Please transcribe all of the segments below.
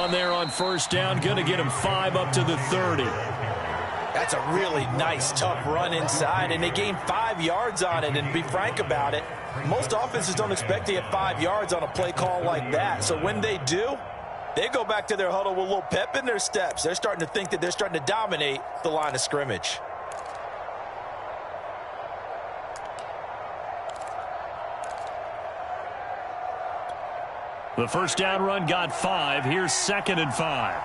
on there on first down. Going to get him 5 up to the 30. That's a really nice, tough run inside, and they gained 5 yards on it. And to be frank about it, most offenses don't expect to get 5 yards on a play call like that. So when they do, they go back to their huddle with a little pep in their steps. They're starting to think that they're starting to dominate the line of scrimmage. The first down run got 5. Here's 2nd and 5.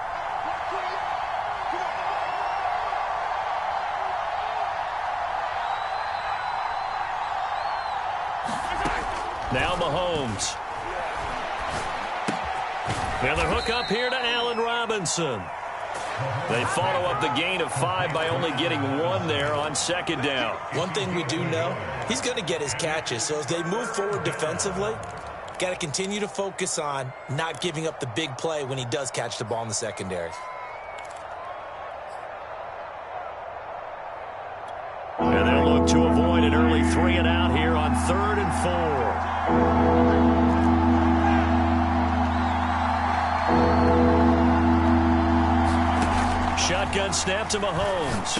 Now Mahomes. And the hook up here to Allen Robinson. They follow up the gain of 5 by only getting 1 there on 2nd down. One thing we do know, he's going to get his catches. So as they move forward defensively, got to continue to focus on not giving up the big play when he does catch the ball in the secondary. And they'll look to avoid an early 3 and out here on 3rd and 4. Shotgun snap to Mahomes.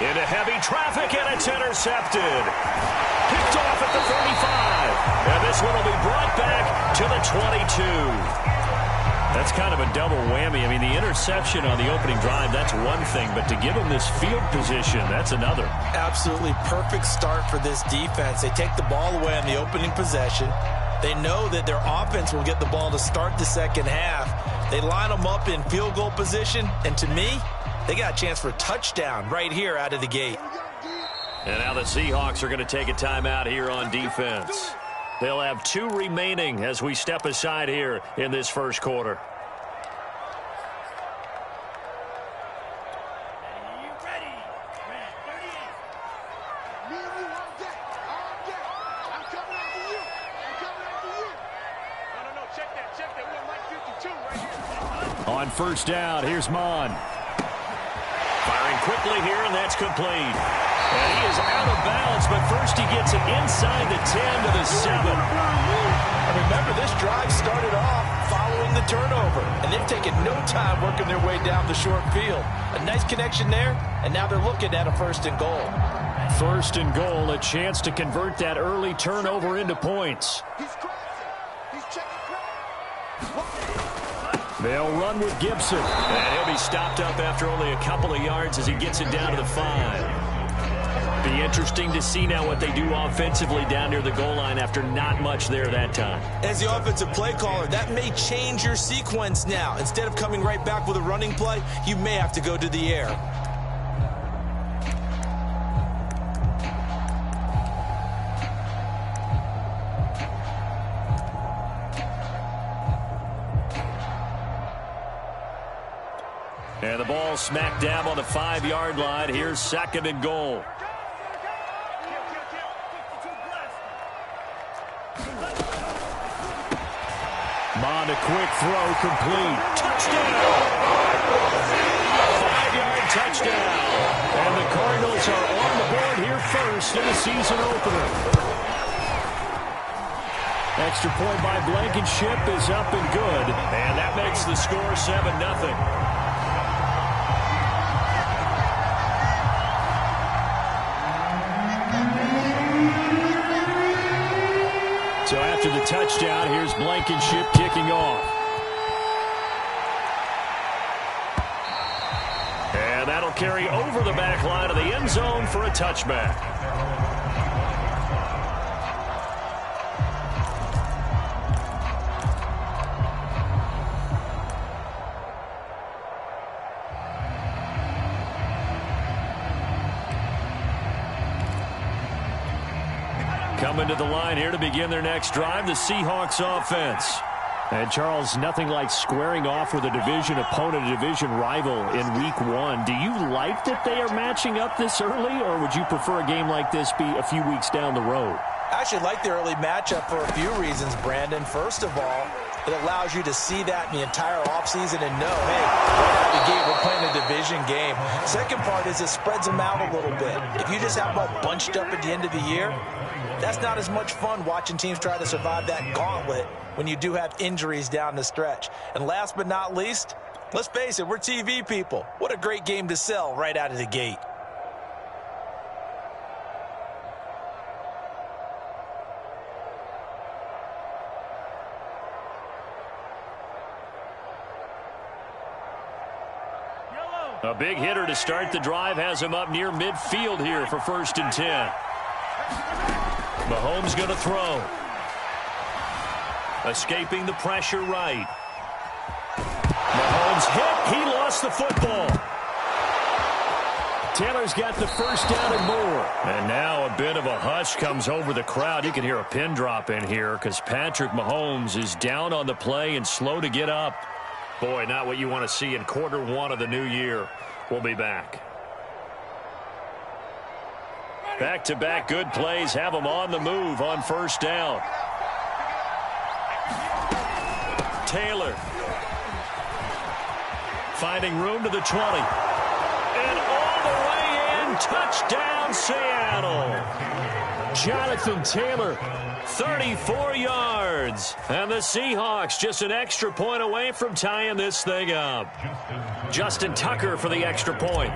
Into heavy traffic, and it's intercepted. Picked off at the 35. And this one will be brought back to the 22. That's kind of a double whammy. I mean, the interception on the opening drive, that's one thing. But to give them this field position, that's another. Absolutely perfect start for this defense. They take the ball away on the opening possession. They know that their offense will get the ball to start the second half. They line them up in field goal position. And to me, they got a chance for a touchdown right here out of the gate. And now the Seahawks are going to take a timeout here on defense. They'll have 2 remaining as we step aside here in this first quarter. On first down, here's Mon. Firing quickly here, and that's complete. And he is out of bounds, but first he gets it inside the 10 to the 7. And remember, this drive started off following the turnover, and they've taken no time working their way down the short field. A nice connection there, and now they're looking at a 1st and goal. 1st and goal, a chance to convert that early turnover into points. They'll run with Gibson. And he'll be stopped up after only a couple of yards as he gets it down to the 5. Be interesting to see now what they do offensively down near the goal line after not much there that time. As the offensive play caller, that may change your sequence now. Instead of coming right back with a running play, you may have to go to the air. And the ball smack dab on the 5-yard line. Here's 2nd and goal. Mon, a quick throw, complete. Touchdown! 5-yard touchdown. And the Cardinals are on the board here first in the season opener. Extra point by Blankenship is up and good. And that makes the score 7-0. So after the touchdown, here's Blankenship kicking off. And that'll carry over the back line of the end zone for a touchback. Coming to the line here to begin their next drive, the Seahawks offense. And, Charles, nothing like squaring off with a division opponent, a division rival in Week 1. Do you like that they are matching up this early, or would you prefer a game like this be a few weeks down the road? I actually like the early matchup for a few reasons, Brandon. First of all, it allows you to see that in the entire offseason and know, hey, right out the gate, we're playing a division division game. Second part is it spreads them out a little bit. If you just have them all bunched up at the end of the year, that's not as much fun watching teams try to survive that gauntlet when you do have injuries down the stretch. And last but not least, let's face it, we're TV people. What a great game to sell right out of the gate. A big hitter to start the drive has him up near midfield here for 1st and 10. Mahomes going to throw. Escaping the pressure right. Mahomes hit. He lost the football. Taylor's got the first down and more. And now a bit of a hush comes over the crowd. You can hear a pin drop in here because Patrick Mahomes is down on the play and slow to get up. Boy, not what you want to see in quarter one of the new year. We'll be back. Back-to-back good plays have them on the move on 1st down. Taylor finding room to the 20. And all the way in, touchdown Seattle. Jonathan Taylor, 34 yards. And the Seahawks just an extra point away from tying this thing up. Justin Tucker for the extra point.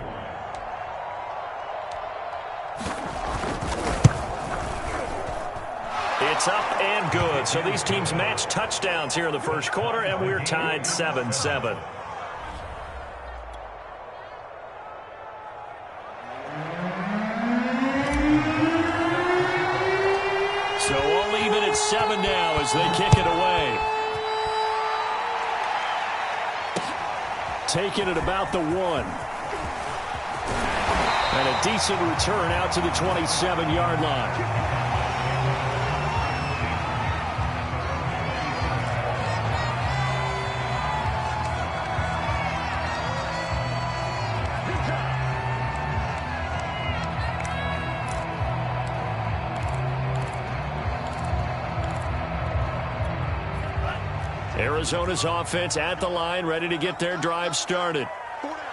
It's up and good. So these teams match touchdowns here in the first quarter, and we're tied 7-7. So all even at 7 now as they kick it away. Taking it about the 1. And a decent return out to the 27-yard line. Arizona's offense at the line, ready to get their drive started.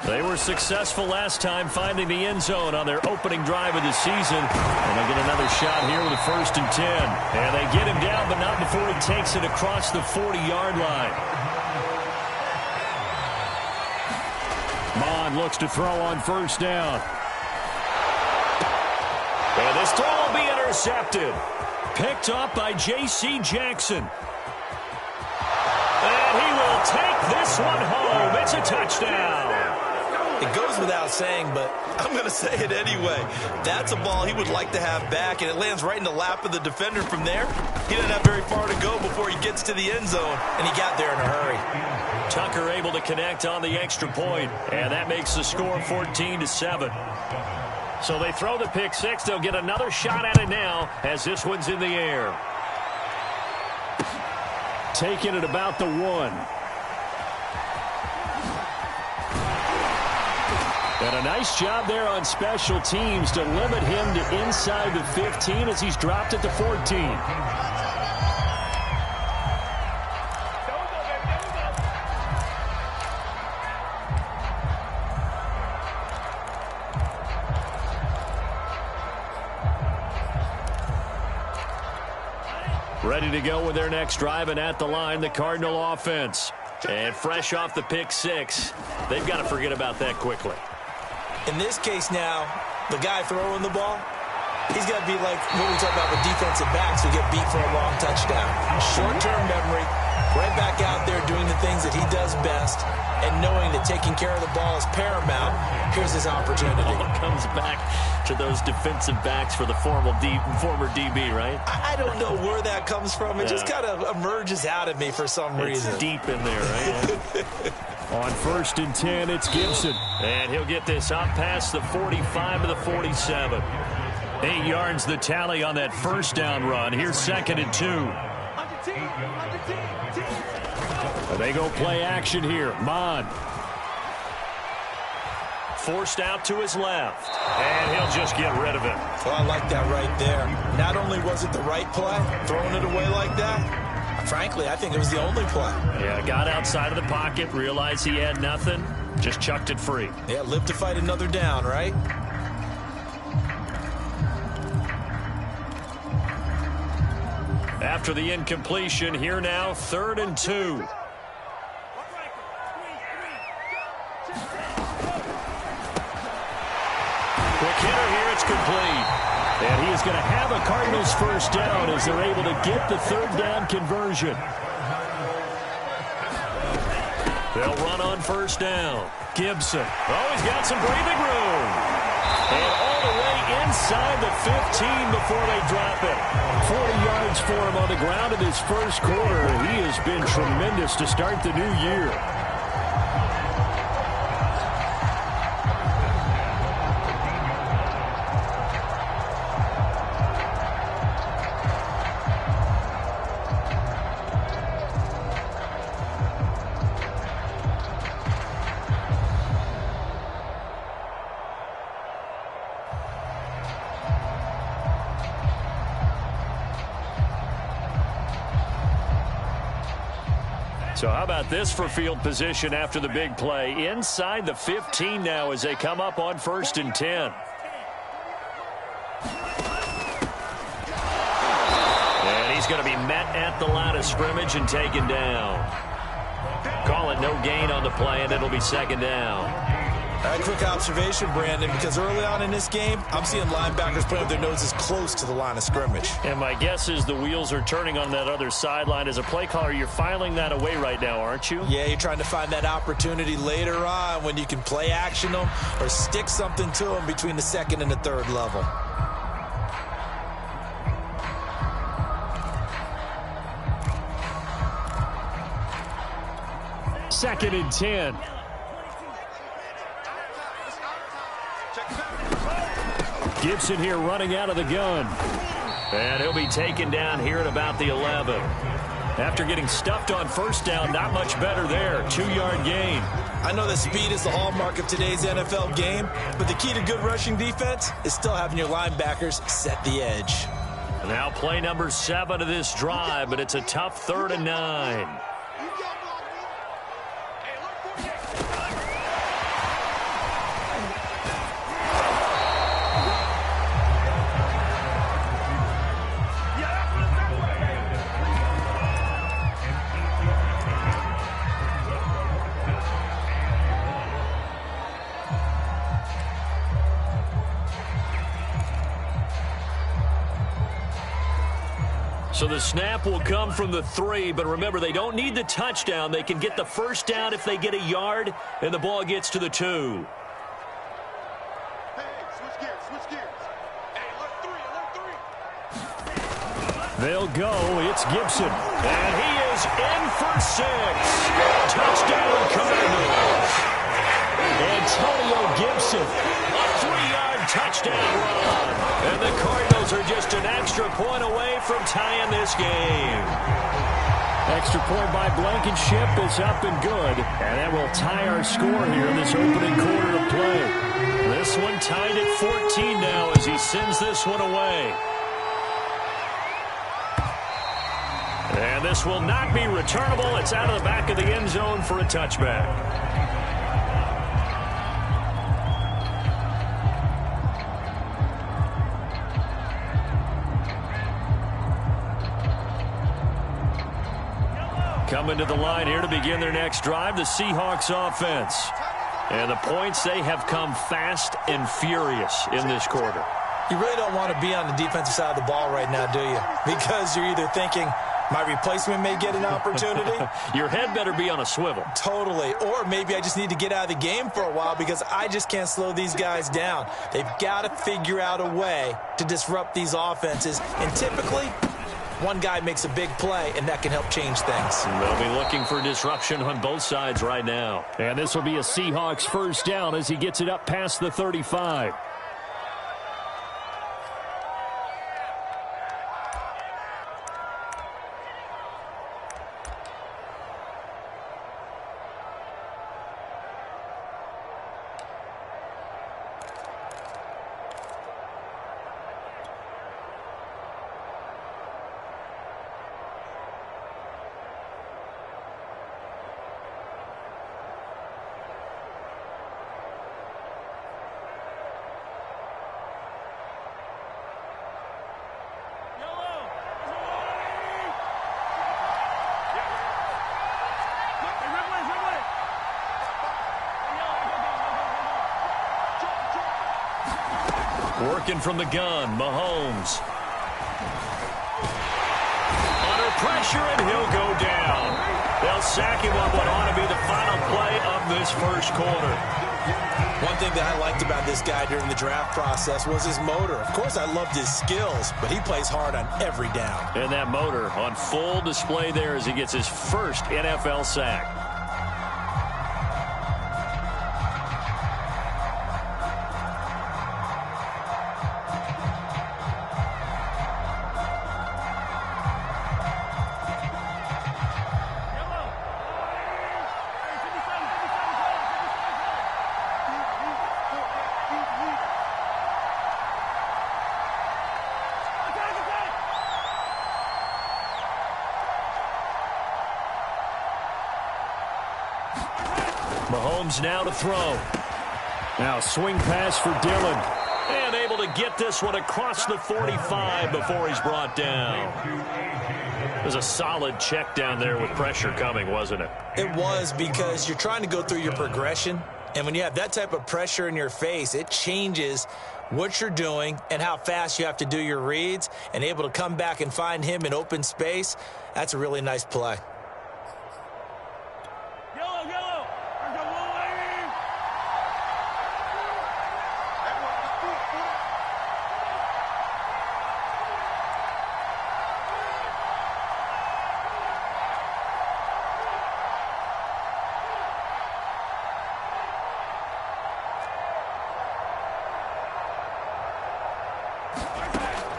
They were successful last time finding the end zone on their opening drive of the season. And they get another shot here with a 1st and 10. And they get him down, but not before he takes it across the 40-yard line. Mond looks to throw on 1st down. And this throw will be intercepted. Picked up by J.C. Jackson. And he will take this one home. It's a touchdown. It goes without saying, but I'm going to say it anyway. That's a ball he would like to have back, and it lands right in the lap of the defender from there. He doesn't have very far to go before he gets to the end zone, and he got there in a hurry. Tucker able to connect on the extra point, and that makes the score 14-7. So they throw the pick six. They'll get another shot at it now as this one's in the air. Taking it about the 1. And a nice job there on special teams to limit him to inside the 15 as he's dropped at the 14. Ready to go with their next drive, and at the line, the Cardinal offense. And fresh off the pick six, they've got to forget about that quickly. In this case now, the guy throwing the ball, he's got to be like what we talk about with defensive backs who get beat for a long touchdown. Short-term memory, right back out there doing the things that he does best, and knowing that taking care of the ball is paramount. Here's his opportunity. It comes back to those defensive backs for the former DB, right? I don't know where that comes from. It just kind of emerges out of me for some reason. It's deep in there, right? On 1st and 10, it's Gibson. And he'll get this up past the 45 to the 47. 8 yards the tally on that first down run. Here's 2nd and 2. They go play action here. Mond. Forced out to his left. And he'll just get rid of it. Well, I like that right there. Not only was it the right play, throwing it away like that, frankly, I think it was the only play. Yeah, got outside of the pocket, realized he had nothing, Just chucked it free. Yeah, live to fight another down, right? After the incompletion, here now, 3rd and 2. Quick hitter here, it's complete. And he is going to have a Cardinals first down as they're able to get the 3rd down conversion. They'll run on 1st down. Gibson. Oh, he's got some breathing room. And all the way inside the 15 before they drop it. 40 yards for him on the ground in his first quarter. He has been tremendous to start the new year. So how about this for field position after the big play? Inside the 15 now as they come up on 1st and 10. And he's going to be met at the line of scrimmage and taken down. Call it no gain on the play, and it'll be 2nd down. A quick observation, Brandon, because early on in this game, I'm seeing linebackers putting up their noses close to the line of scrimmage. And my guess is the wheels are turning on that other sideline. As a play caller, you're filing that away right now, aren't you? Yeah, you're trying to find that opportunity later on when you can play action them or stick something to them between the 2nd and the 3rd level. Second and 10. Gibson here running out of the gun. And he'll be taken down here at about the 11. After getting stuffed on 1st down, not much better there. 2-yard gain. I know that speed is the hallmark of today's NFL game, but the key to good rushing defense is still having your linebackers set the edge. Now play number 7 of this drive, but it's a tough 3rd and 9. So the snap will come from the 3, but remember, they don't need the touchdown. They can get the 1st down if they get a yard, and the ball gets to the 2. Hey, switch gears. Hey, alert 3. They'll go. It's Gibson. And he is in for 6. Touchdown, Cardinals. Antonio Gibson, a 3-yard touchdown run. And the Cardinals are just an extra point away from tying this game. Extra point by Blankenship is up and good. And that will tie our score here in this opening quarter of play. This one tied at 14 now as he sends this one away. And this will not be returnable. It's out of the back of the end zone for a touchback. Coming to the line here to begin their next drive, the Seahawks offense. And the points, they have come fast and furious in this quarter. You really don't want to be on the defensive side of the ball right now, do you? Because you're either thinking, my replacement may get an opportunity. Your head better be on a swivel. Totally. Or maybe I just need to get out of the game for a while because I just can't slow these guys down. They've got to figure out a way to disrupt these offenses. And typically, one guy makes a big play, and that can help change things. They'll be looking for disruption on both sides right now. And this will be a Seahawks first down as he gets it up past the 35. Working from the gun, Mahomes. Under pressure, and he'll go down. They'll sack him on what ought to be the final play of this first quarter. One thing that I liked about this guy during the draft process was his motor. Of course, I loved his skills, but he plays hard on every down. And that motor on full display there as he gets his first NFL sack. Mahomes now to throw. Now swing pass for Dillon. And able to get this one across the 45 before he's brought down. It was a solid check down there with pressure coming, wasn't it? It was, because you're trying to go through your progression. And when you have that type of pressure in your face, it changes what you're doing and how fast you have to do your reads. And able to come back and find him in open space, that's a really nice play.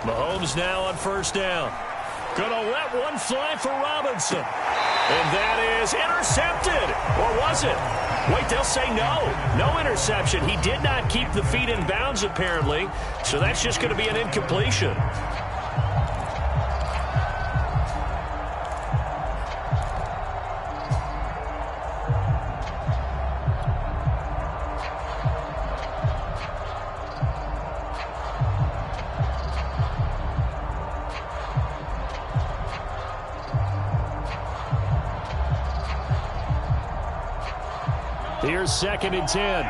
Mahomes now on first down. Gonna let one fly for Robinson. And that is intercepted. Or was it? Wait, they'll say no. No interception. He did not keep the feet in bounds, apparently. So that's just going to be an incompletion. Here's 2nd and 10.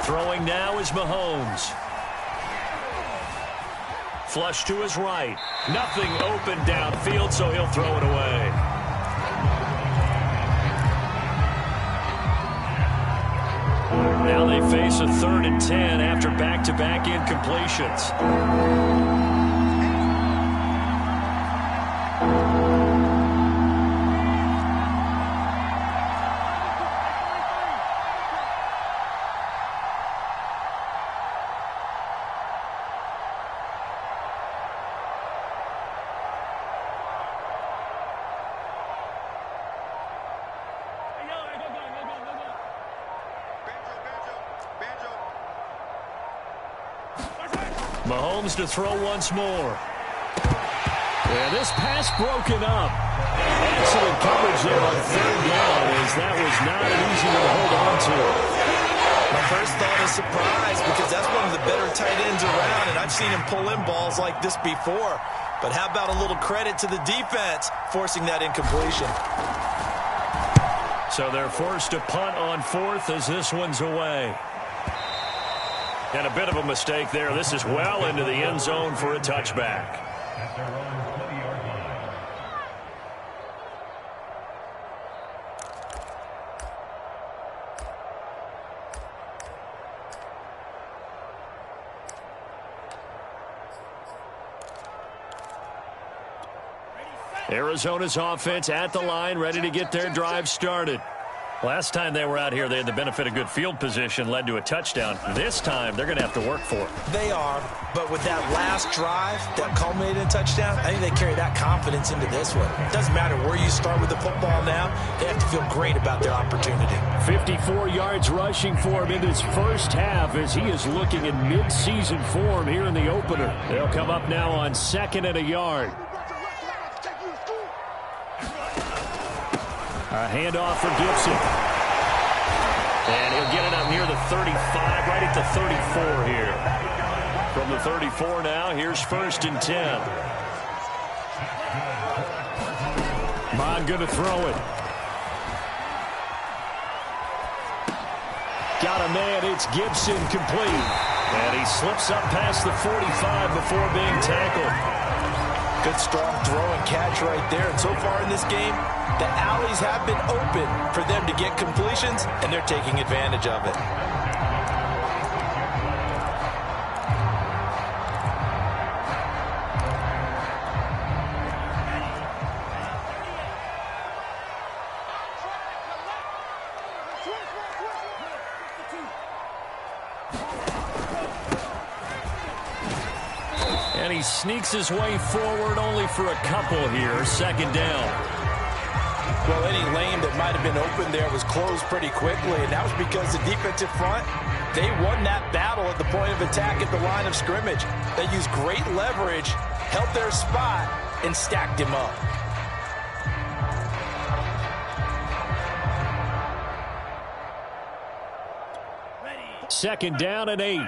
Throwing now is Mahomes. Flush to his right. Nothing open downfield, so he'll throw it away. Now they face a 3rd and 10 after back-to-back incompletions. Mahomes to throw once more. And this pass broken up. Excellent coverage there on 3rd down, as that was not an easy one to hold on to. My first thought is surprise, because that's one of the better tight ends around, and I've seen him pull in balls like this before. But how about a little credit to the defense forcing that incompletion? So they're forced to punt on 4th as this one's away. And a bit of a mistake there. This is well into the end zone for a touchback. Arizona's offense at the line, ready to get their drive started. Last time they were out here, they had the benefit of good field position, led to a touchdown. This time, they're going to have to work for it. They are, but with that last drive that culminated in a touchdown, I think they carry that confidence into this one. It doesn't matter where you start with the football now. They have to feel great about their opportunity. 54 yards rushing for him in his first half as he is looking in mid-season form here in the opener. They'll come up now on 2nd and a yard. A handoff for Gibson. And he'll get it up near the 35, right at the 34 here. From the 34 now, here's 1st and 10. Mond going to throw it. Got a man, it's Gibson, complete. And he slips up past the 45 before being tackled. Good strong throw and catch right there. And so far in this game, the alleys have been open for them to get completions, and they're taking advantage of it. And he sneaks his way forward only for a couple here. 2nd down. Well, any lane that might have been open there was closed pretty quickly, and that was because the defensive front, they won that battle at the point of attack at the line of scrimmage. They used great leverage, held their spot, and stacked him up. Second down and 8.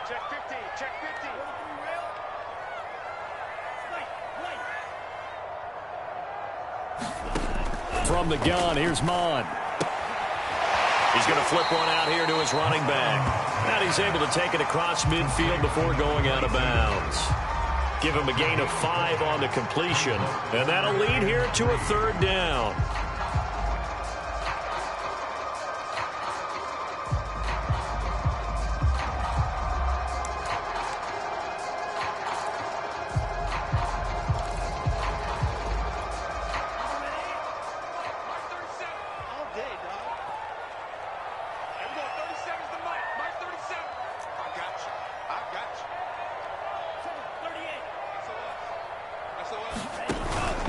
Check 15, check 15. From the gun, here's Mond. He's going to flip one out here to his running back. And he's able to take it across midfield before going out of bounds. Give him a gain of 5 on the completion. And that'll lead here to a 3rd down.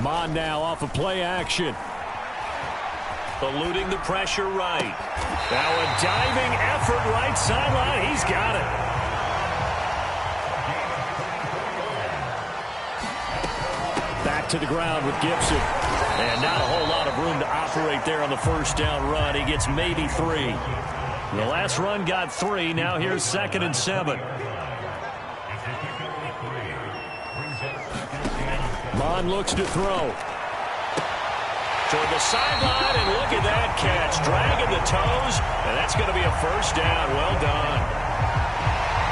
Mond now off of play action. Eluding the pressure right. Now a diving effort right sideline. He's got it. Back to the ground with Gibson. And not a whole lot of room to operate there on the 1st down run. He gets maybe 3. The last run got 3. Now here's 2nd and 7. Mond looks to throw. Toward the sideline, and look at that catch. Dragging the toes, and that's going to be a 1st down. Well done.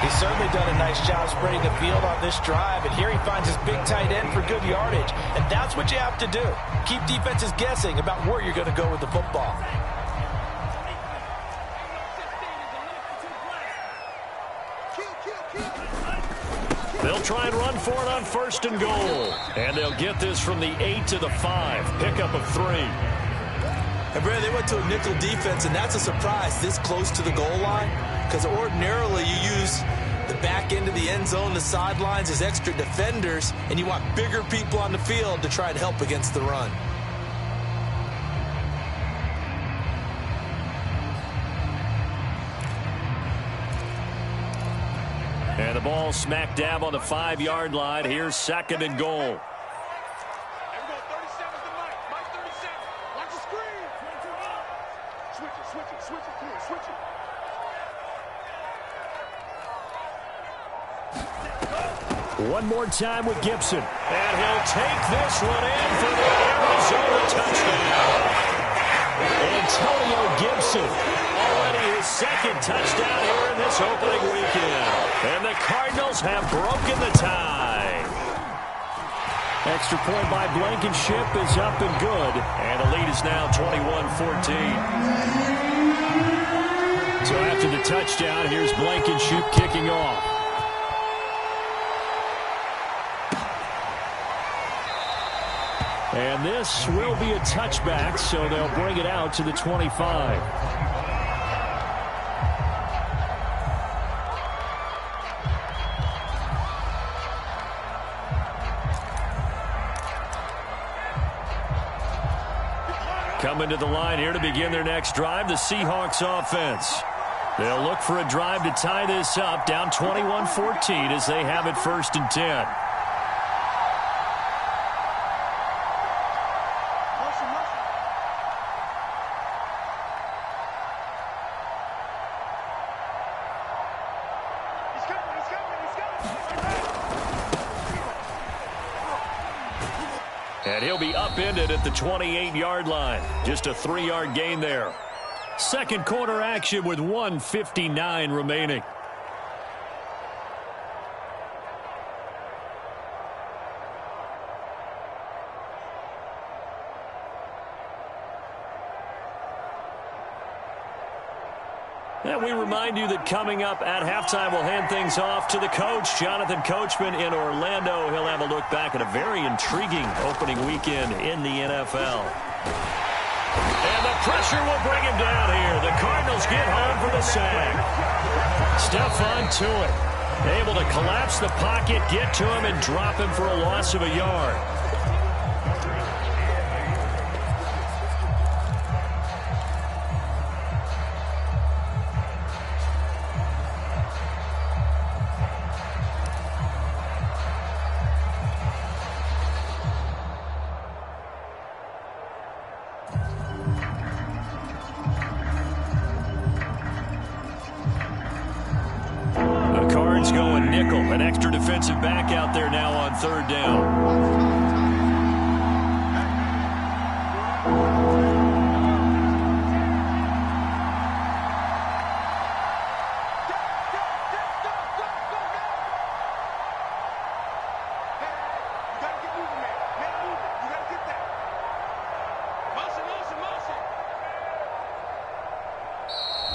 He's certainly done a nice job spreading the field on this drive, and here he finds his big tight end for good yardage. And that's what you have to do. Keep defenses guessing about where you're going to go with the football. They'll try and run for it on 1st and goal. And they'll get this from the 8 to the 5. Pickup of 3. And Brad, they went to a nickel defense, and that's a surprise this close to the goal line, because ordinarily you use the back end of the end zone, the sidelines as extra defenders, and you want bigger people on the field to try and help against the run. And the ball smack dab on the 5-yard line. Here's 2nd and goal. One more time with Gibson. And he'll take this one in for the Arizona touchdown. Antonio Gibson, already his 2nd touchdown here in this opening weekend. And the Cardinals have broken the tie. Extra point by Blankenship is up and good. And the lead is now 21-14. So after the touchdown, here's Blankenship kicking off. And this will be a touchback, so they'll bring it out to the 25. Coming to the line here to begin their next drive, the Seahawks offense. They'll look for a drive to tie this up, down 21-14 as they have it 1st and 10. And he'll be upended at the 28-yard line. Just a 3-yard gain there. Second quarter action with 1:59 remaining. And we remind you that coming up at halftime, we'll hand things off to the coach, Jonathan Coachman in Orlando. He'll have a look back at a very intriguing opening weekend in the NFL. And the pressure will bring him down here. The Cardinals get home for the sack. Stephon Tuitt able to collapse the pocket, get to him, and drop him for a loss of a yard. Going nickel, an extra defensive back out there now on third down.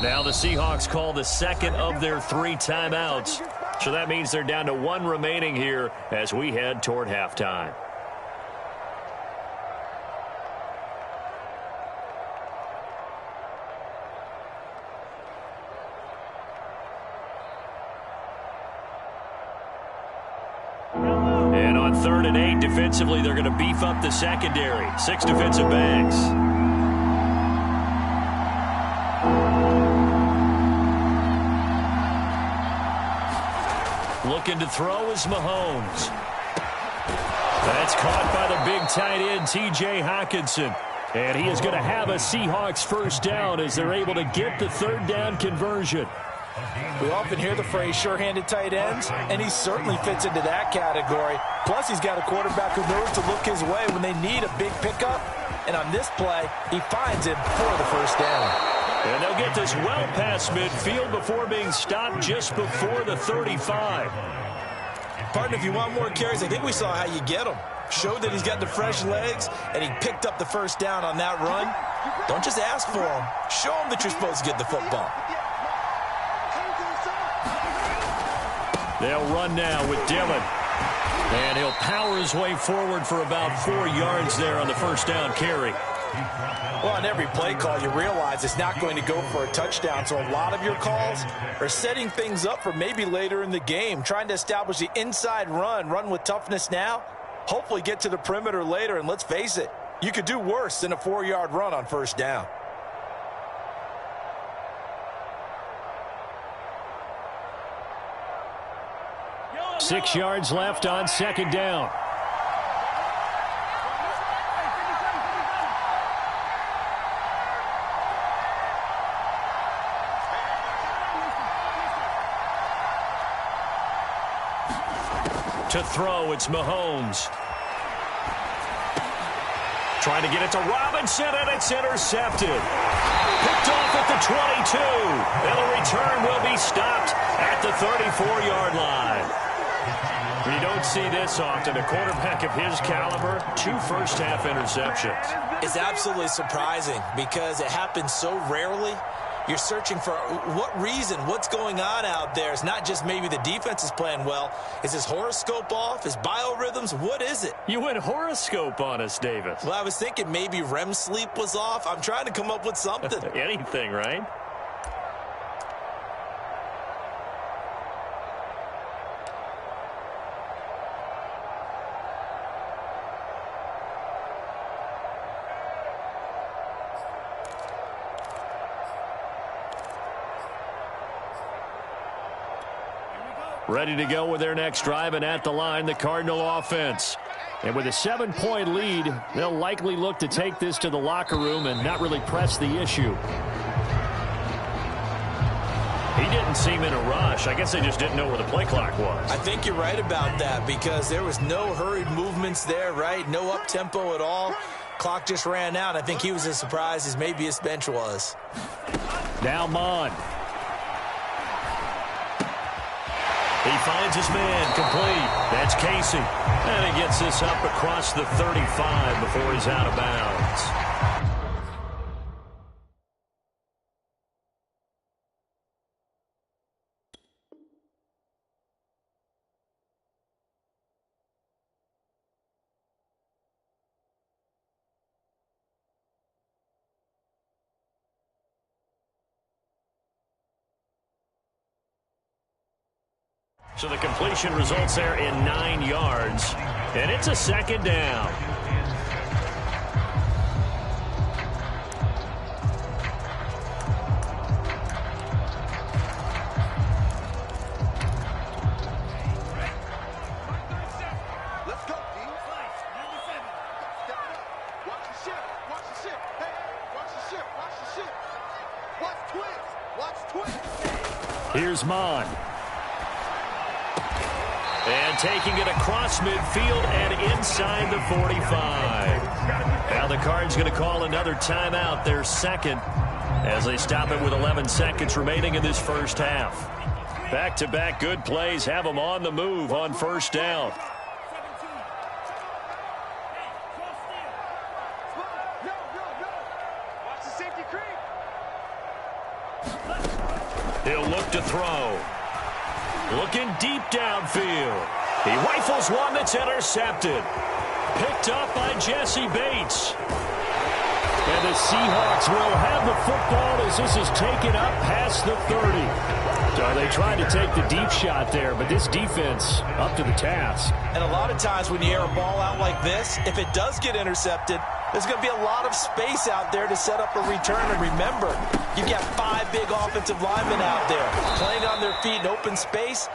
Now the Seahawks call the second of their 3 timeouts. So that means they're down to 1 remaining here as we head toward halftime. And on 3rd and 8, defensively, they're going to beef up the secondary. 6 defensive backs. Looking to throw is Mahomes. That's caught by the big tight end, T.J. Hockenson. And he is going to have a Seahawks first down as they're able to get the 3rd down conversion. We often hear the phrase sure-handed tight ends, and he certainly fits into that category. Plus, he's got a quarterback who knows to look his way when they need a big pickup. And on this play, he finds it for the first down. And they'll get this well past midfield before being stopped just before the 35. Partner, if you want more carries, I think we saw how you get them. Showed that he's got the fresh legs, and he picked up the first down on that run. Don't just ask for him. Show him that you're supposed to get the football. They'll run now with Dillon. And he'll power his way forward for about 4 yards there on the first down carry. Well, on every play call, you realize it's not going to go for a touchdown, so a lot of your calls are setting things up for maybe later in the game, trying to establish the inside run with toughness now, hopefully get to the perimeter later, and let's face it, you could do worse than a 4-yard run on first down. Six yards left on second down. To throw, it's Mahomes. Trying to get it to Robinson, and it's intercepted. Picked off at the 22. And the return will be stopped at the 34-yard line. You don't see this often. A quarterback of his caliber, 2 first-half interceptions. It's absolutely surprising because it happens so rarely. You're searching for what reason, what's going on out there. It's not just maybe the defense is playing well. Is his horoscope off? His biorhythms? What is it? You went horoscope on us, Davis. Well, I was thinking maybe REM sleep was off. I'm trying to come up with something. Anything, right? Ready to go with their next drive, and at the line, the Cardinal offense. And with a 7-point lead, they'll likely look to take this to the locker room and not really press the issue. He didn't seem in a rush. I guess they just didn't know where the play clock was. I think you're right about that because there was no hurried movements there, right? No up-tempo at all. Clock just ran out. I think he was as surprised as maybe his bench was. Now Mon. He finds his man complete. That's Casey. And he gets this up across the 35 before he's out of bounds. So the completion results there in 9 yards. And it's a second down. Let's go, D. Watch the ship. Watch the ship. Hey, watch the ship. Watch the ship. Watch twins. Watch twins. Here's Mon. And taking it across midfield and inside the 45. Now the Cards going to call another timeout, their second, as they stop it with 11 seconds remaining in this first half. Back-to-back good plays have them on the move on first down. Watch the safety creep. He'll look to throw. Looking deep downfield. He rifles one that's intercepted. Picked up by Jesse Bates. And the Seahawks will have the football as this is taken up past the 30. So they tried to take the deep shot there, but this defense up to the task. And a lot of times when you air a ball out like this, if it does get intercepted, there's going to be a lot of space out there to set up a return. And remember, you've got 5 big offensive linemen out there playing on their feet in open space.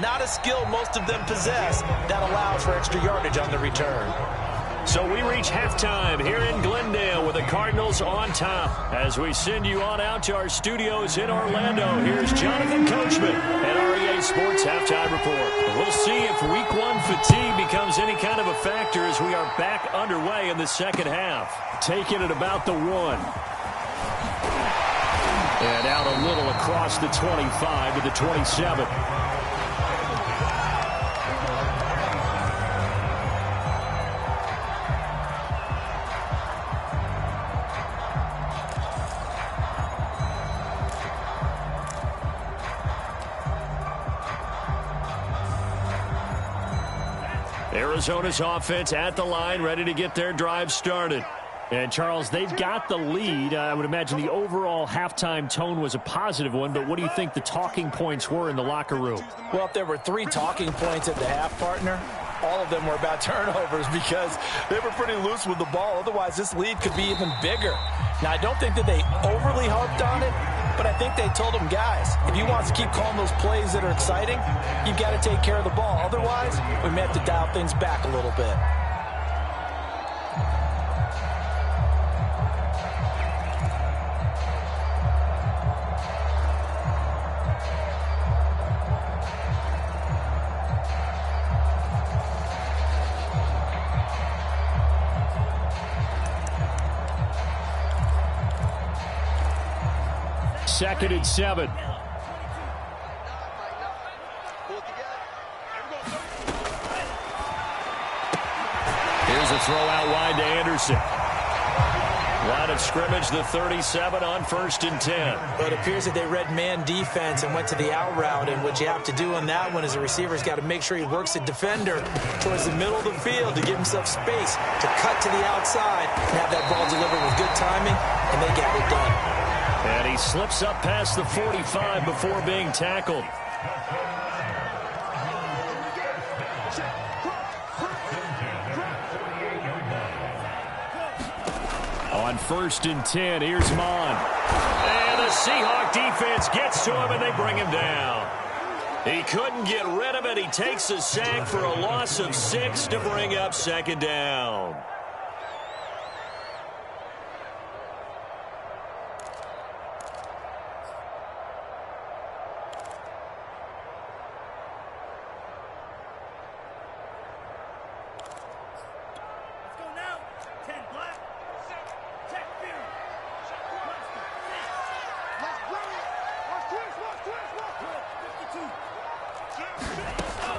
Not a skill most of them possess that allows for extra yardage on the return. So we reach halftime here in Glendale with the Cardinals on top. As we send you on out to our studios in Orlando, here's Jonathan Coachman at REA Sports Halftime Report. We'll see if Week 1 fatigue becomes any kind of a factor as we are back underway in the second half. Taking it about the 1. And out a little across the 25 to the 27. Arizona's offense at the line, ready to get their drive started. And, Charles, they've got the lead. I would imagine the overall halftime tone was a positive one, but what do you think the talking points were in the locker room? Well, if there were 3 talking points at the half, partner, all of them were about turnovers because they were pretty loose with the ball. Otherwise, this lead could be even bigger. Now, I don't think that they overly harped on it, but I think they told them, guys, if you want to keep calling those plays that are exciting, you've got to take care of the ball. Otherwise, we may have to dial things back a little bit. Second and 7. Here's a throw out wide to Anderson. Line of scrimmage, the 37 on 1st and 10. But it appears that they read man defense and went to the out route, and what you have to do on that one is the receiver's got to make sure he works the defender towards the middle of the field to give himself space to cut to the outside and have that ball delivered with good timing, and they got it done. And he slips up past the 45 before being tackled. On 1st and 10, here's Mon. And the Seahawk defense gets to him, and they bring him down. He couldn't get rid of it. He takes a sack for a loss of 6 to bring up second down.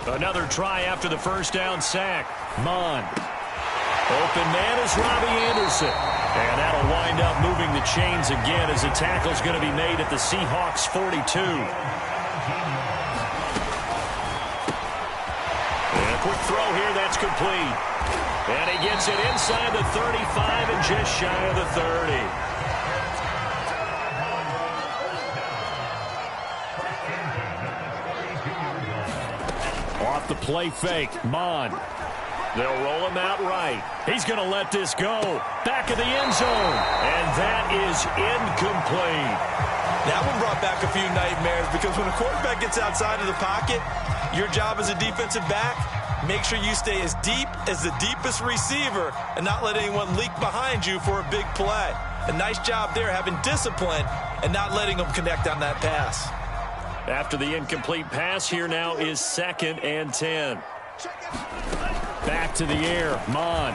Another try after the first down sack. Mond. Open man is Robbie Anderson. And that'll wind up moving the chains again as the tackle's going to be made at the Seahawks 42. And a quick throw here, that's complete. And he gets it inside the 35 and just shy of the 30. Off the play fake, Mond. They'll roll him out right. He's going to let this go. Back of the end zone. And that is incomplete. That one brought back a few nightmares because when a quarterback gets outside of the pocket, your job as a defensive back, make sure you stay as deep as the deepest receiver and not let anyone leak behind you for a big play. A nice job there having discipline and not letting them connect on that pass. After the incomplete pass, here now is 2nd and 10. Back to the air, Mond.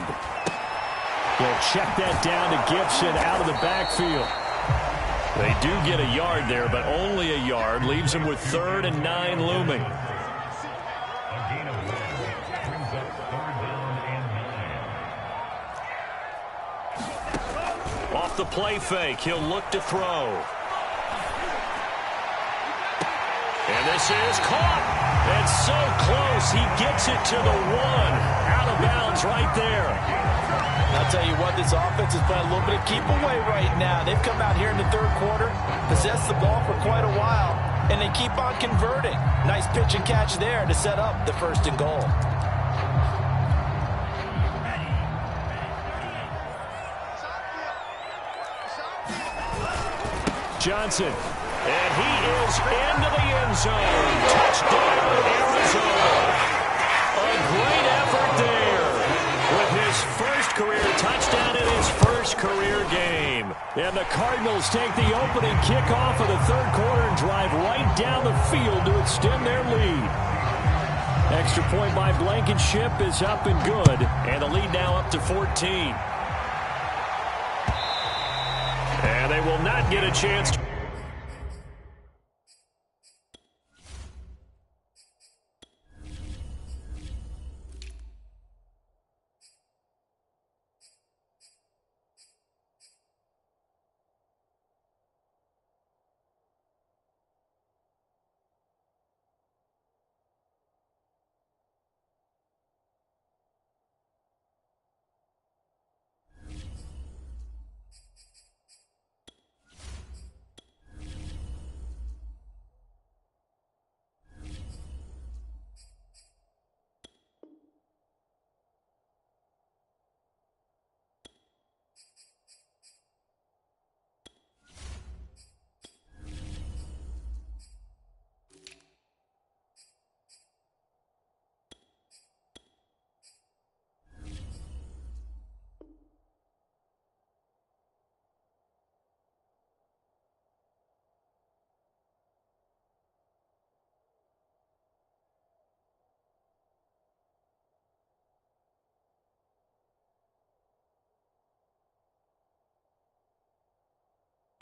They'll check that down to Gibson out of the backfield. They do get a yard there, but only a yard. Leaves them with 3rd and 9 looming. Off the play fake, he'll look to throw. And this is caught. And so close, he gets it to the 1. Out of bounds right there. I'll tell you what, this offense is playing a little bit of keep away right now. They've come out here in the 3rd quarter, possessed the ball for quite a while, and they keep on converting. Nice pitch and catch there to set up the 1st and goal. Johnson. And he is into the end zone. Touchdown, Arizona. A great effort there with his first career touchdown in his first career game. And the Cardinals take the opening kickoff of the 3rd quarter and drive right down the field to extend their lead. Extra point by Blankenship is up and good. And the lead now up to 14. And they will not get a chance to...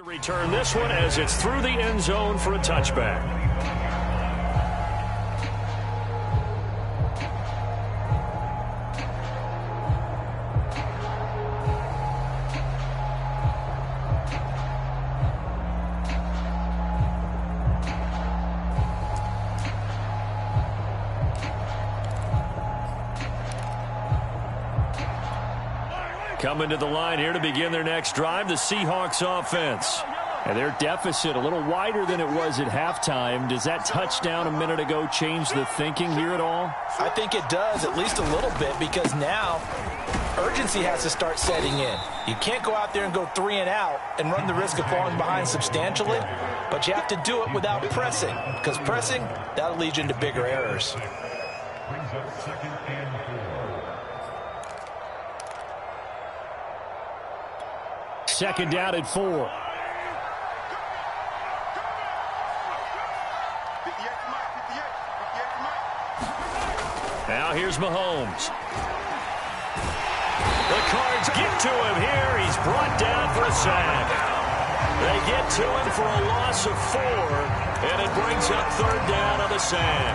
return this one as it's through the end zone for a touchback. Coming to the line here to begin their next drive, the Seahawks offense. And their deficit a little wider than it was at halftime. Does that touchdown a minute ago change the thinking here at all? I think it does, at least a little bit, because now urgency has to start setting in. You can't go out there and go 3 and out and run the risk of falling behind substantially, but you have to do it without pressing, because pressing, that'll lead you into bigger errors. Brings up 2nd and 4. 2nd down at 4. Now here's Mahomes. The Cards get to him here. He's brought down for a sack. They get to him for a loss of 4, and it brings up 3rd down on the sack.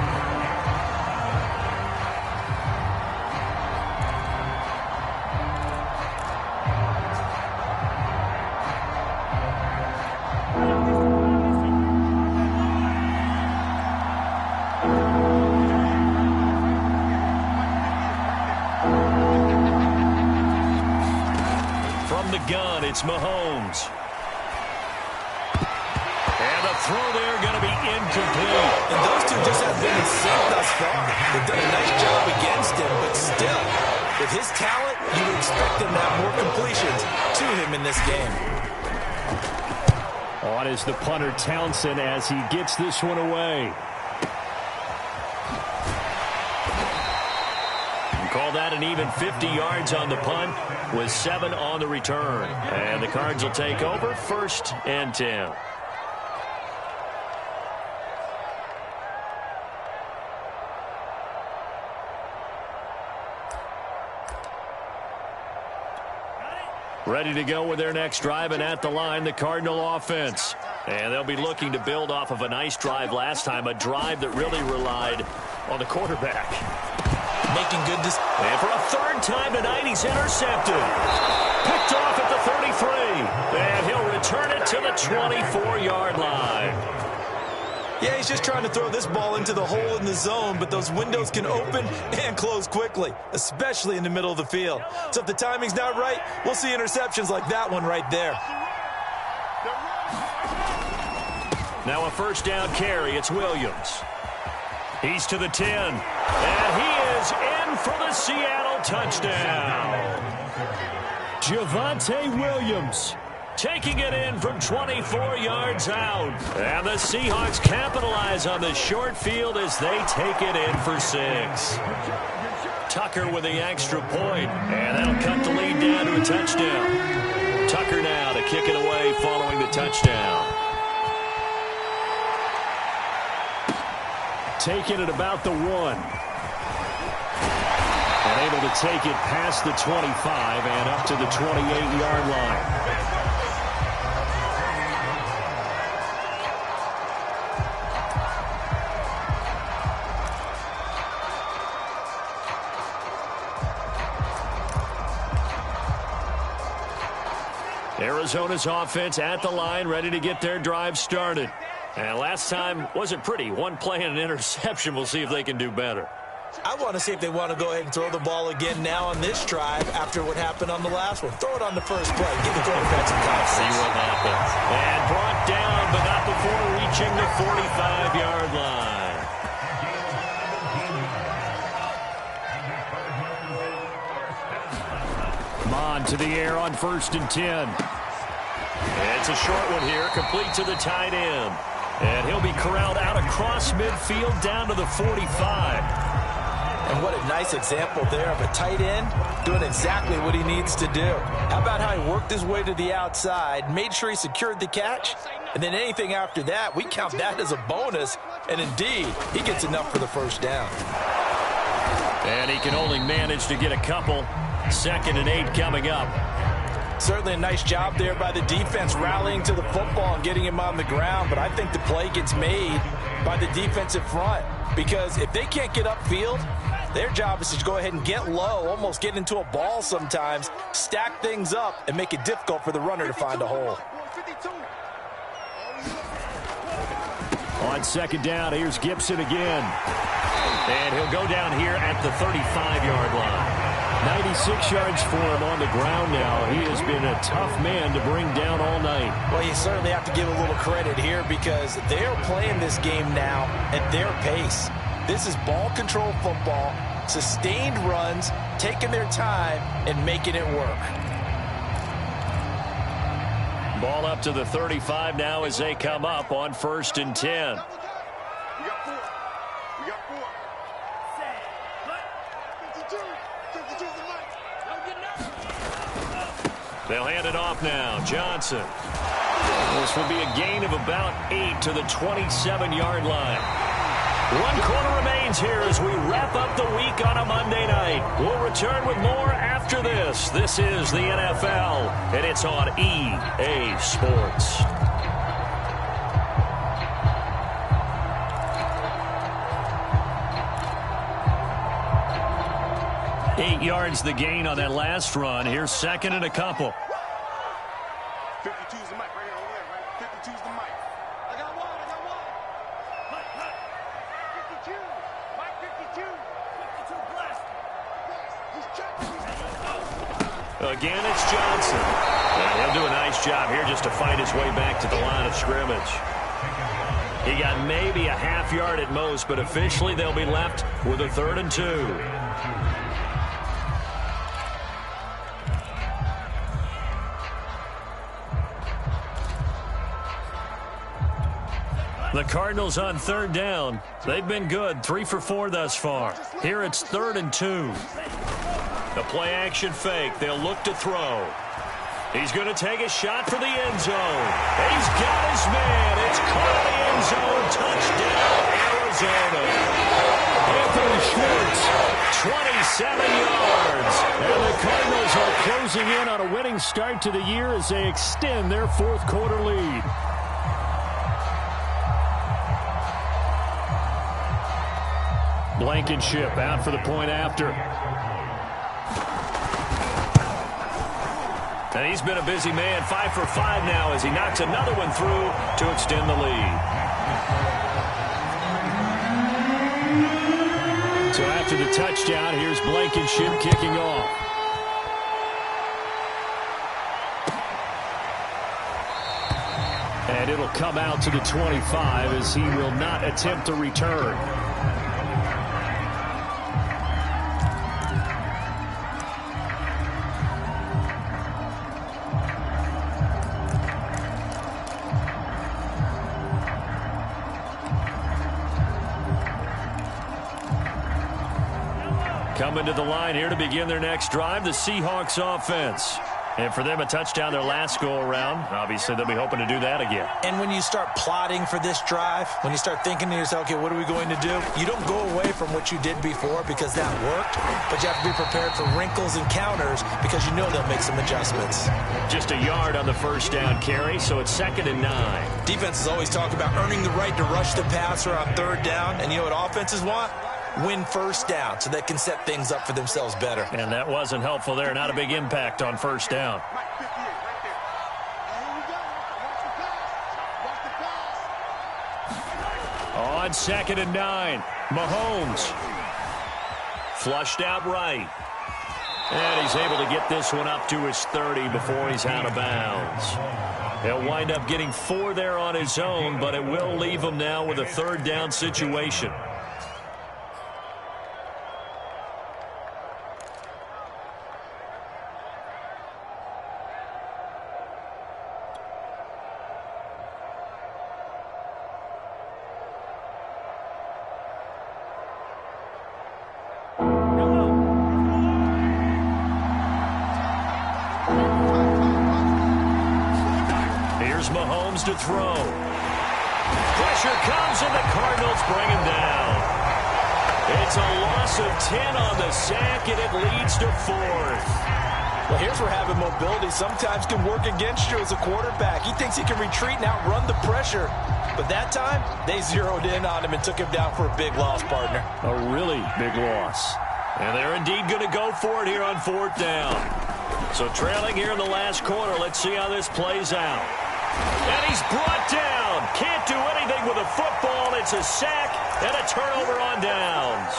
It's Mahomes. And the throw there going to be incomplete. And those two just have been in sync thus far. They've done a nice job against him, but still, with his talent, you would expect him to have more completions to him in this game. On is the punter Townsend as he gets this one away. Call that an even 50 yards on the punt with 7 on the return. And the Cards will take over 1st and 10. Ready to go with their next drive, and at the line, the Cardinal offense. And they'll be looking to build off of a nice drive last time, a drive that really relied on the quarterback. Making good decisions. And for a 3rd time tonight, he's intercepted. Picked off at the 33. And he'll return it to the 24-yard line. Yeah, he's just trying to throw this ball into the hole in the zone, but those windows can open and close quickly, especially in the middle of the field. So if the timing's not right, we'll see interceptions like that one right there. Now a 1st down carry. It's Williams. He's to the 10. And he is in for the Seattle touchdown. Javonte Williams taking it in from 24 yards out. And the Seahawks capitalize on the short field as they take it in for 6. Tucker with the extra point. And that'll cut the lead down to a touchdown. Tucker now to kick it away following the touchdown. taking it about the 1. And able to take it past the 25 and up to the 28-yard line. Arizona's offense at the line, ready to get their drive started. And last time wasn't pretty. One play and an interception. We'll see if they can do better. I want to see if they want to go ahead and throw the ball again now on this drive after what happened on the last one. Throw it on the first play. Give the quarterback some confidence. See what happens. And brought down, but not before reaching the 45-yard line. Mond to the air on 1st and 10. It's a short one here, complete to the tight end. And he'll be corralled out across midfield down to the 45. And what a nice example there of a tight end doing exactly what he needs to do. How about how he worked his way to the outside, made sure he secured the catch, and then anything after that, we count that as a bonus. And indeed, he gets enough for the first down. And he can only manage to get a couple. 2nd and 8 coming up. Certainly a nice job there by the defense rallying to the football and getting him on the ground, but I think the play gets made by the defensive front because if they can't get upfield, their job is to go ahead and get low, almost get into a ball sometimes, stack things up, and make it difficult for the runner to find a hole. On 2nd down, here's Gibson again. And he'll go down here at the 35-yard line. 96 yards for him on the ground now. He has been a tough man to bring down all night. Well, you certainly have to give a little credit here because they're playing this game now at their pace. This is ball control football, sustained runs, taking their time, and making it work. Ball up to the 35 now as they come up on 1st and 10. They'll hand it off now. Johnson. This will be a gain of about 8 to the 27-yard line. 1 quarter remains here as we wrap up the week on a Monday night. We'll return with more after this. This is the NFL, and it's on EA Sports. Eight yards the gain on that last run. Here's 2nd and a couple. 52's the mic right here over there, right? 52's the mic. I got one. 52. Mike 52. 52 blast. He's checking. Again, it's Johnson. And he'll do a nice job here just to fight his way back to the line of scrimmage. He got maybe a half yard at most, but officially they'll be left with a 3rd and 2. The Cardinals on 3rd down. They've been good, 3 for 4 thus far. Here it's 3rd and 2. The play action fake. They'll look to throw. He's going to take a shot for the end zone. He's got his man. It's caught in the end zone. Touchdown, Arizona. Anthony Schwartz, 27 yards. and the Cardinals are closing in on a winning start to the year as they extend their 4th quarter lead. Blankenship out for the point after. And he's been a busy man, 5 for 5 now as he knocks another one through to extend the lead. So after the touchdown, here's Blankenship kicking off. And it'll come out to the 25 as he will not attempt to return. Coming to the line here to begin their next drive, the Seahawks offense. And for them, a touchdown their last go-around. Obviously, they'll be hoping to do that again. And when you start plotting for this drive, when you start thinking to yourself, okay, what are we going to do? You don't go away from what you did before because that worked, but you have to be prepared for wrinkles and counters because you know they'll make some adjustments. Just a yard on the first down carry, so it's 2nd and 9. Defenses always talk about earning the right to rush the passer on 3rd down, and you know what offenses want? Win first down so they can set things up for themselves better. And that wasn't helpful there. Not a big impact on first down. On 2nd and 9, Mahomes. Flushed out right. And he's able to get this one up to his 30 before he's out of bounds. He'll wind up getting 4 there on his own, but it will leave him now with a 3rd down situation. Mahomes to throw. Pressure comes and the Cardinals bring him down. It's a loss of 10 on the sack and it leads to 4th. Well, here's where having mobility sometimes can work against you as a quarterback. He thinks he can retreat and outrun the pressure. But that time, they zeroed in on him and took him down for a big loss, partner. A really big loss. And they're indeed going to go for it here on 4th down. So trailing here in the last quarter, let's see how this plays out. And he's brought down. Can't do anything with a football. It's a sack and a turnover on downs.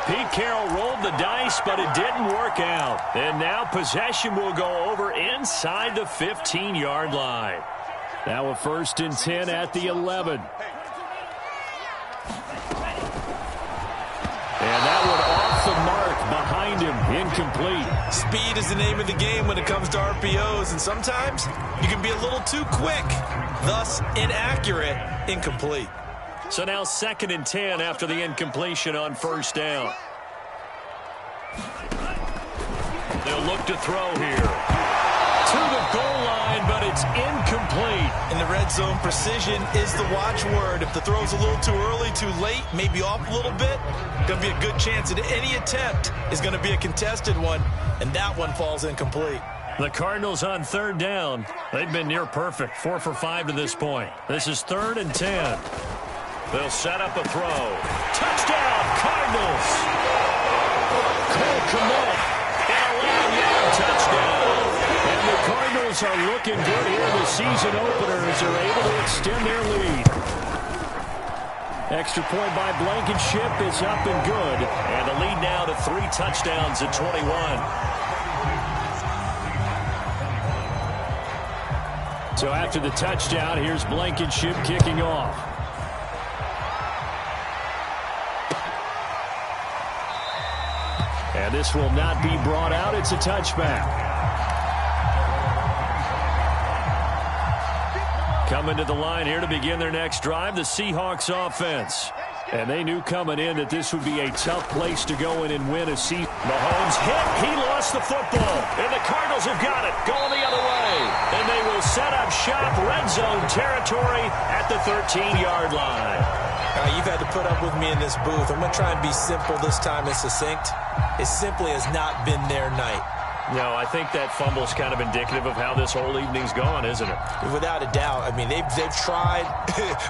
Pete Carroll rolled the dice, but it didn't work out. And now possession will go over inside the 15-yard line. Now a 1st and 10 at the 11. And that one off the mark behind him, incomplete. Speed is the name of the game when it comes to RPOs, and sometimes you can be a little too quick, thus inaccurate, incomplete. So now 2nd and 10 after the incompletion on 1st down. They'll look to throw here. To the goal line, but it's incomplete. In the red zone, precision is the watchword. If the throw's a little too early, too late, maybe off a little bit, going to be a good chance that any attempt is going to be a contested one, and that one falls incomplete. The Cardinals on 3rd down. They've been near perfect, 4 for 5 to this point. This is 3rd and 10. They'll set up a throw. Touchdown, Cardinals! Cole Kmet, an 11-yard touchdown. And the Cardinals are looking good here in the season opener as they're able to extend their lead. Extra point by Blankenship is up and good. And the lead now to 3 touchdowns at 21. So after the touchdown, here's Blankenship kicking off. And this will not be brought out. It's a touchback. Coming to the line here to begin their next drive, the Seahawks offense. And they knew coming in that this would be a tough place to go in and win a season. Mahomes hit. He lost the football. And the Cardinals have got it. Going the other way. And they will set up shop, red zone territory at the 13-yard line. You've had to put up with me in this booth. I'm going to try and be simple this time and succinct. It simply has not been their night. No, I think that fumble's kind of indicative of how this whole evening's gone, isn't it? Without a doubt. I mean, they've tried,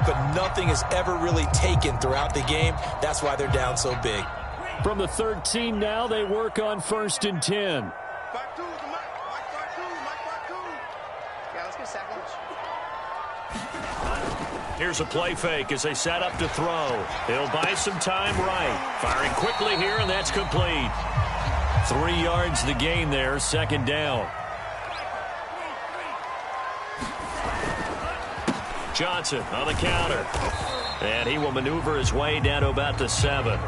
but nothing has ever really taken throughout the game. That's why they're down so big. From the 13 now, they work on 1st and 10. Back two, Mike back two. Yeah, let's get second. Here's a play fake as they set up to throw. They'll buy some time right. Firing quickly here, and that's complete. 3 yards the gain there, 2nd down. Johnson on the counter. And he will maneuver his way down to about the 7.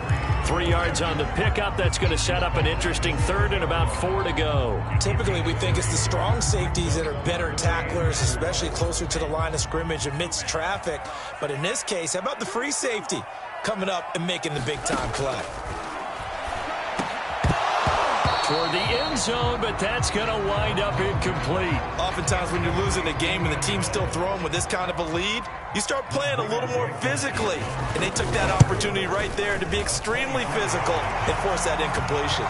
3 yards on the pickup. That's going to set up an interesting 3rd and about 4 to go. Typically, we think it's the strong safeties that are better tacklers, especially closer to the line of scrimmage amidst traffic. But in this case, how about the free safety coming up and making the big-time play? Toward the end zone, but that's going to wind up incomplete. Oftentimes when you're losing a game and the team's still throwing with this kind of a lead, you start playing a little more physically. And they took that opportunity right there to be extremely physical and force that incompletion.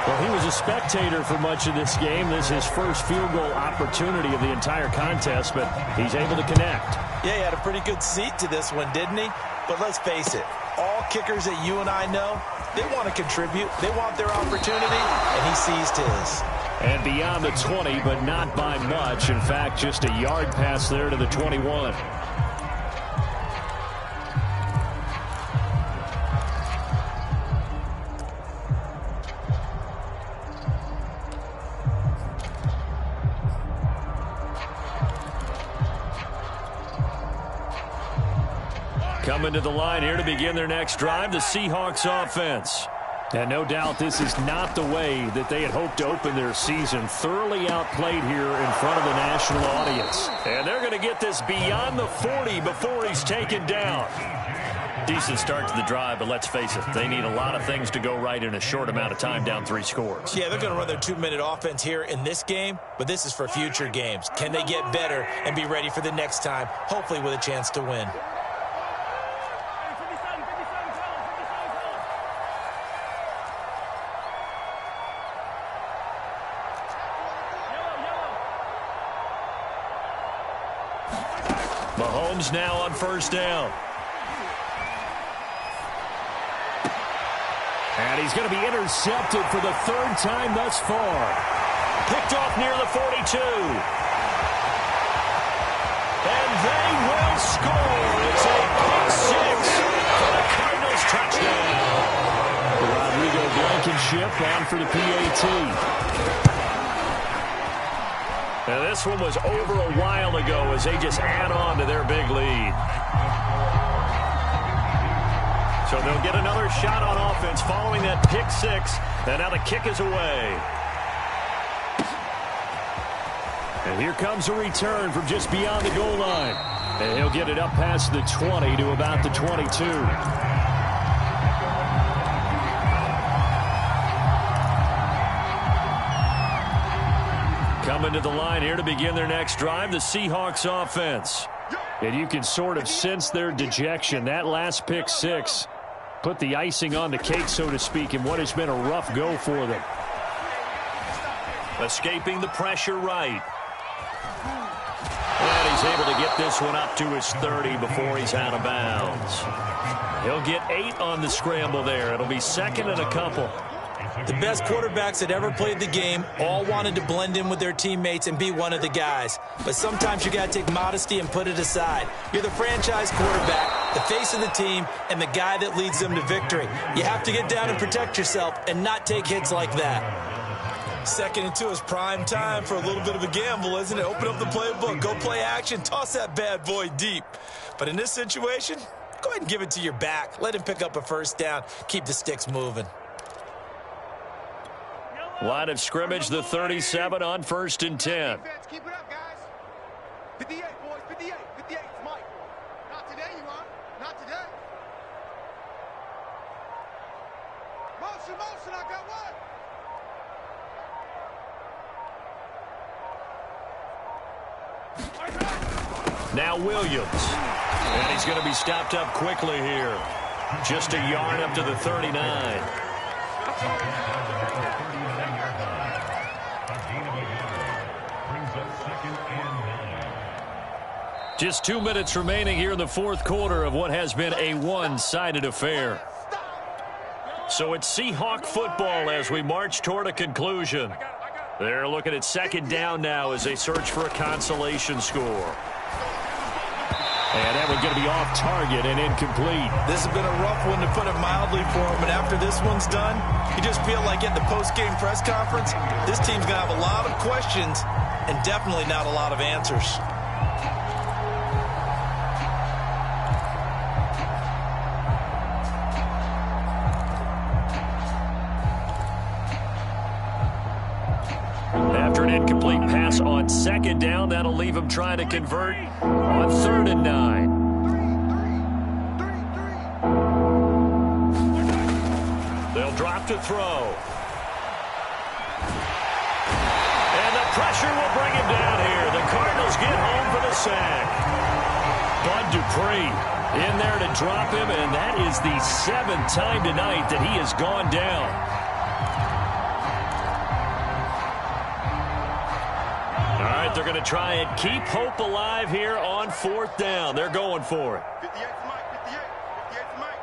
Well, he was a spectator for much of this game. This is his first field goal opportunity of the entire contest, but he's able to connect. Yeah, he had a pretty good seat to this one, didn't he? But let's face it, all kickers that you and I know, they want to contribute. They want their opportunity, and he seized his. And beyond the 20, but not by much. In fact, just a yard pass there to the 21. Coming to the line here to begin their next drive, the Seahawks offense. And no doubt this is not the way that they had hoped to open their season. Thoroughly outplayed here in front of the national audience. And they're going to get this beyond the 40 before he's taken down. Decent start to the drive, but let's face it, they need a lot of things to go right in a short amount of time, down 3 scores. Yeah, they're going to run their 2-minute offense here in this game, but this is for future games. Can they get better and be ready for the next time, hopefully with a chance to win? Mahomes now on 1st down. And he's going to be intercepted for the 3rd time thus far. Picked off near the 42. And they will score. It's a pick 6 for the Cardinals touchdown. Rodrigo Blankenship on for the PAT. And this one was over a while ago as they just add on to their big lead. So they'll get another shot on offense following that pick 6. And now the kick is away. And here comes a return from just beyond the goal line. And he'll get it up past the 20 to about the 22. Coming to the line here to begin their next drive, the Seahawks offense. And you can sort of sense their dejection. That last pick 6 put the icing on the cake, so to speak, in what has been a rough go for them. Escaping the pressure right. And he's able to get this one up to his 30 before he's out of bounds. He'll get 8 on the scramble there. It'll be 2nd and a couple. The best quarterbacks that ever played the game all wanted to blend in with their teammates and be one of the guys. But sometimes you got to take modesty and put it aside. You're the franchise quarterback, the face of the team, and the guy that leads them to victory. You have to get down and protect yourself and not take hits like that. 2nd and 2 is prime time for a little bit of a gamble, isn't it? Open up the playbook, go play action, toss that bad boy deep. But in this situation, go ahead and give it to your back. Let him pick up a first down. Keep the sticks moving. Line of scrimmage, the 37 on 1st and 10. Keep it up, guys. 58, boys, 58. 58, it's Mike. Not today, you are. Not today. Motion, motion, I got one. Now Williams. And he's going to be stopped up quickly here. Just a yard up to the 39. Just 2 minutes remaining here in the 4th quarter of what has been a one-sided affair. So it's Seahawk football as we march toward a conclusion. They're looking at 2nd down now as they search for a consolation score. And that one's going to be off target and incomplete. This has been a rough one, to put it mildly, for him. And after this one's done, you just feel like at the post-game press conference, this team's going to have a lot of questions and definitely not a lot of answers. After an incomplete pass on 2nd down, that'll leave him trying to convert on 3rd and 9. They'll drop to throw. And the pressure will bring him down here. The Cardinals get home for the sack. Bud Dupree in there to drop him, and that is the 7th time tonight that he has gone down. They're going to try and keep hope alive here on 4th down. They're going for it. 58 to Mike, 58. 58 to Mike.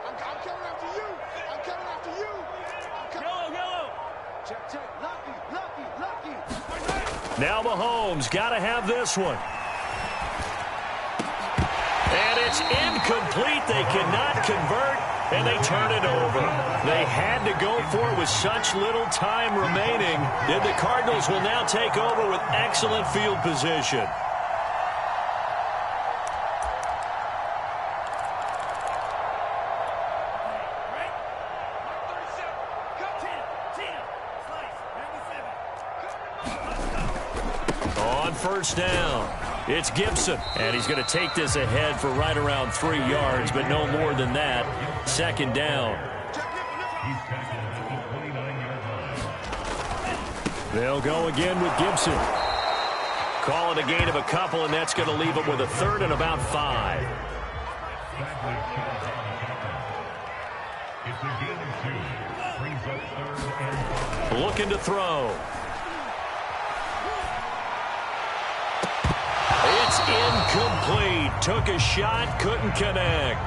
I'm coming after you. I'm coming after you. Yellow. Check. Lucky. Now Mahomes got to have this one. And it's incomplete. They cannot convert, and they turn it over. They had to go for it with such little time remaining. And the Cardinals will now take over with excellent field position. On 1st down, it's Gibson. And he's going to take this ahead for right around 3 yards, but no more than that. 2nd down. They'll go again with Gibson. Calling a gain of a couple, and that's going to leave them with a 3rd and about 5. Looking to throw. It's incomplete. Took a shot, couldn't connect.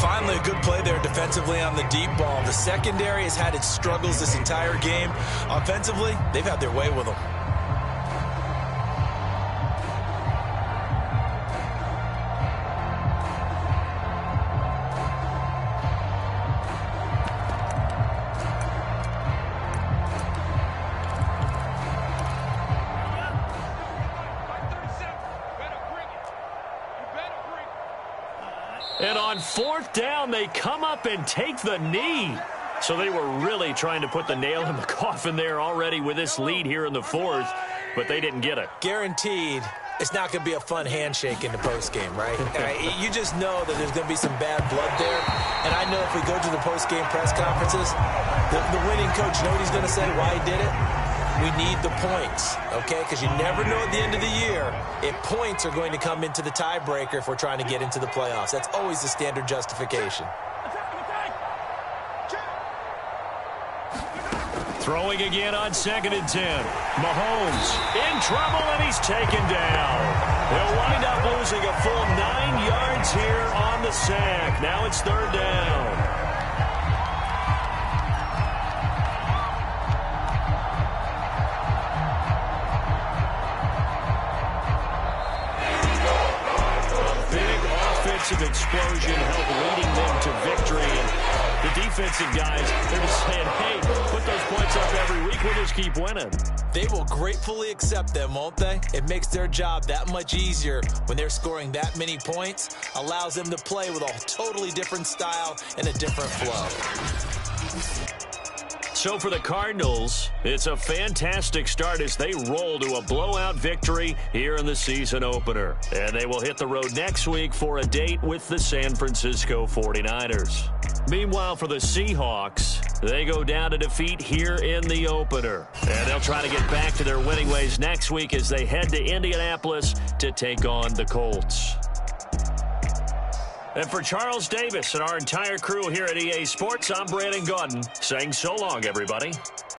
Finally, a good play there defensively on the deep ball. The secondary has had its struggles this entire game. Offensively, they've had their way with them. And on 4th down, they come up and take the knee. So they were really trying to put the nail in the coffin there already with this lead here in the 4th, but they didn't get it. Guaranteed, it's not going to be a fun handshake in the postgame, right? You just know that there's going to be some bad blood there. And I know if we go to the postgame press conferences, the winning coach, you know what he's going to say, why he did it? We need the points, okay? Because you never know at the end of the year if points are going to come into the tiebreaker if we're trying to get into the playoffs. That's always the standard justification. Throwing again on 2nd and 10. Mahomes in trouble, and he's taken down. They'll wind up losing a full 9 yards here on the sack. Now it's 3rd down. Explosion helped leading them to victory. And The defensive guys, they're just saying, hey, put those points up every week. We'll just keep winning. They will gratefully accept them, won't they? It makes their job that much easier when they're scoring that many points. Allows them to play with a totally different style and a different flow. So for the Cardinals, it's a fantastic start as they roll to a blowout victory here in the season opener. And they will hit the road next week for a date with the San Francisco 49ers. Meanwhile, for the Seahawks, they go down to defeat here in the opener. And they'll try to get back to their winning ways next week as they head to Indianapolis to take on the Colts. And for Charles Davis and our entire crew here at EA Sports, I'm Brandon Gaudin saying so long, everybody.